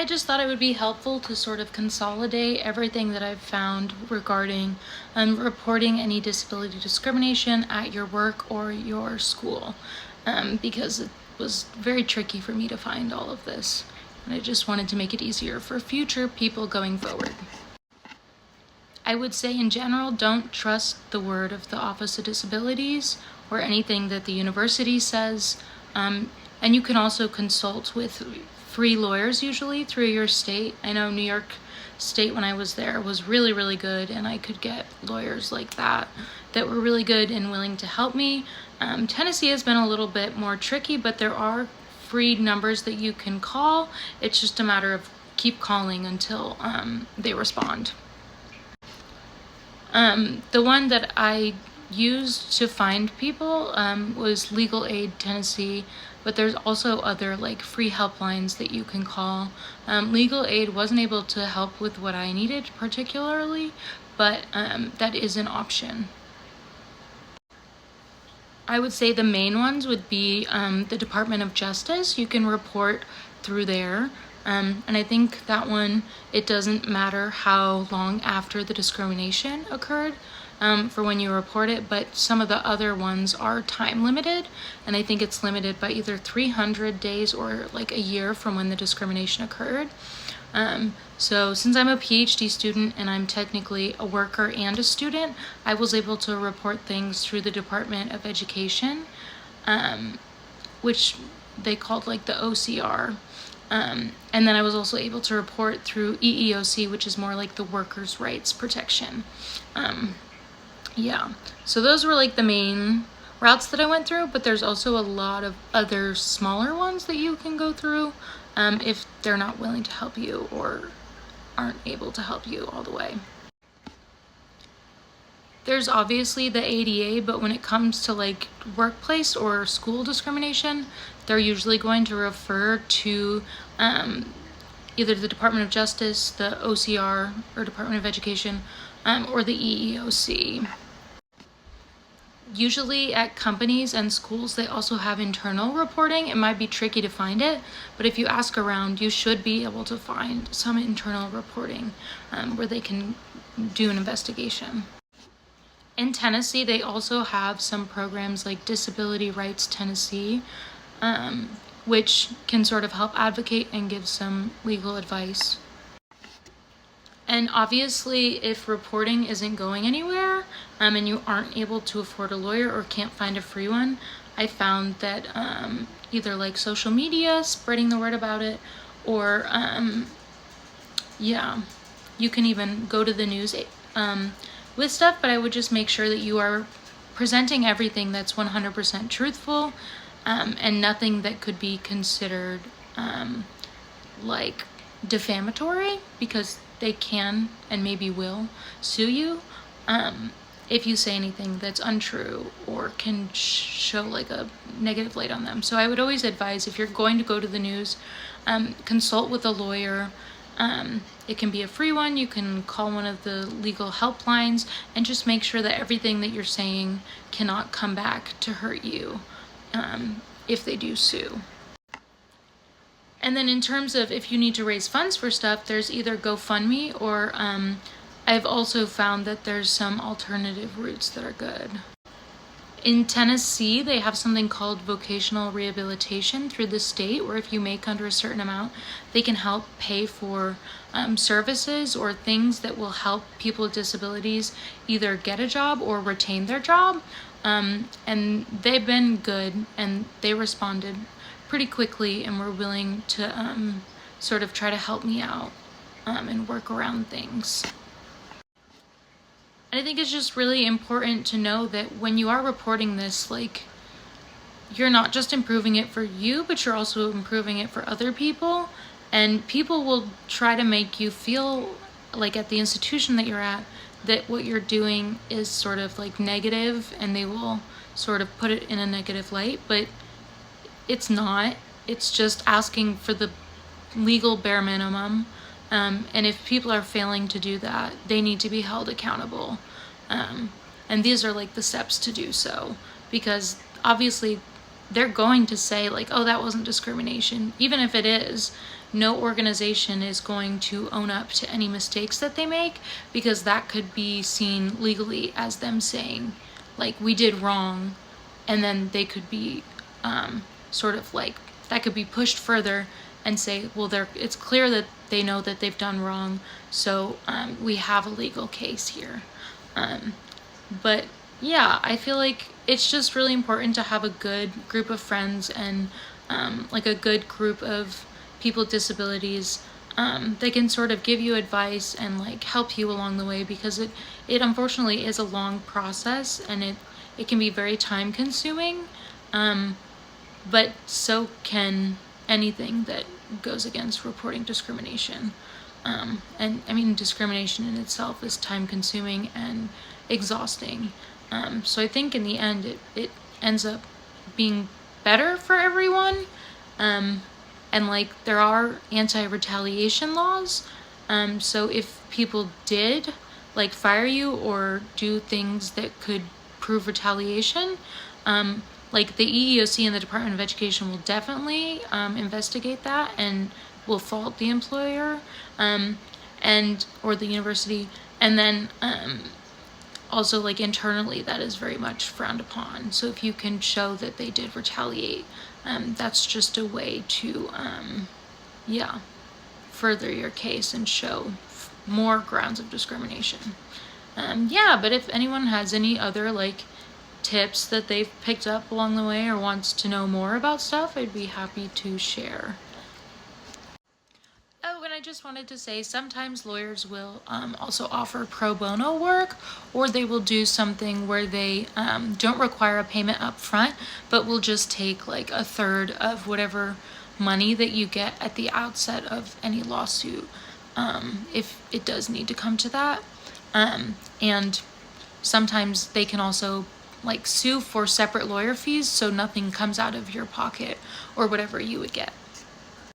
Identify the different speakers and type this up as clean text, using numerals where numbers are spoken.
Speaker 1: I just thought it would be helpful to sort of consolidate everything that I've found regarding reporting any disability discrimination at your work or your school, because it was very tricky for me to find all of this. And I just wanted to make it easier for future people going forward. I would say in general, don't trust the word of the Office of Disabilities or anything that the university says. And you can also consult with free lawyers usually through your state. I know New York State, when I was there, was really, really good, and I could get lawyers like that were really good and willing to help me. Tennessee has been a little bit more tricky, but there are free numbers that you can call. It's just a matter of keep calling until they respond. The one that I used to find people was Legal Aid Tennessee, but there's also other like free helplines that you can call. Legal Aid wasn't able to help with what I needed particularly, but that is an option. I would say the main ones would be the Department of Justice. You can report through there. And I think that one, it doesn't matter how long after the discrimination occurred for when you report it, but some of the other ones are time limited, and I think it's limited by either 300 days or like a year from when the discrimination occurred. So since I'm a PhD student and I'm technically a worker and a student, I was able to report things through the Department of Education, which they called like the OCR. And then I was also able to report through EEOC, which is more like the workers' rights protection. Yeah, so those were like the main routes that I went through, but there's also a lot of other smaller ones that you can go through if they're not willing to help you or aren't able to help you all the way. There's obviously the ADA, but when it comes to like workplace or school discrimination, they're usually going to refer to either the Department of Justice, the OCR, or Department of Education, or the EEOC. Usually at companies and schools, they also have internal reporting. It might be tricky to find it, but if you ask around, you should be able to find some internal reporting where they can do an investigation. In Tennessee, they also have some programs like Disability Rights Tennessee, which can sort of help advocate and give some legal advice. And obviously, if reporting isn't going anywhere and you aren't able to afford a lawyer or can't find a free one, I found that either like social media, spreading the word about it, or yeah, you can even go to the news with stuff, but I would just make sure that you are presenting everything that's 100% truthful and nothing that could be considered like defamatory, because they can and maybe will sue you if you say anything that's untrue or can show like a negative light on them. So I would always advise, if you're going to go to the news, consult with a lawyer. It can be a free one. You can call one of the legal helplines and just make sure that everything that you're saying cannot come back to hurt you if they do sue. And then in terms of if you need to raise funds for stuff, there's either GoFundMe or I've also found that there's some alternative routes that are good. In Tennessee, they have something called vocational rehabilitation through the state, where if you make under a certain amount, they can help pay for services or things that will help people with disabilities either get a job or retain their job. And they've been good, and they responded pretty quickly and were willing to sort of try to help me out and work around things. And I think it's just really important to know that when you are reporting this, like, you're not just improving it for you, but you're also improving it for other people. And people will try to make you feel like at the institution that you're at, that what you're doing is sort of like negative, and they will sort of put it in a negative light, but it's not. It's just asking for the legal bare minimum. And if people are failing to do that, they need to be held accountable. And these are like the steps to do so, because obviously they're going to say like, oh, that wasn't discrimination. Even if it is, no organization is going to own up to any mistakes that they make, because that could be seen legally as them saying like, we did wrong, and then they could be sort of like, that could be pushed further and say, well, it's clear that they know that they've done wrong, so we have a legal case here. But yeah, I feel like it's just really important to have a good group of friends and like a good group of people with disabilities that can sort of give you advice and like help you along the way, because it unfortunately is a long process, and it can be very time consuming, but so can anything that goes against reporting discrimination. And I mean, discrimination in itself is time consuming and exhausting. So I think in the end, it ends up being better for everyone. And like, there are anti-retaliation laws. So if people did like fire you or do things that could prove retaliation, like the EEOC and the Department of Education will definitely investigate that and will fault the employer and or the university. And then also like internally, that is very much frowned upon. So if you can show that they did retaliate, that's just a way to further your case and show more grounds of discrimination. But if anyone has any other like tips that they've picked up along the way or wants to know more about stuff, I'd be happy to share. Oh, and I just wanted to say, sometimes lawyers will also offer pro bono work, or they will do something where they don't require a payment up front, but will just take like a third of whatever money that you get at the outset of any lawsuit, if it does need to come to that. And sometimes they can also like sue for separate lawyer fees, so nothing comes out of your pocket or whatever you would get.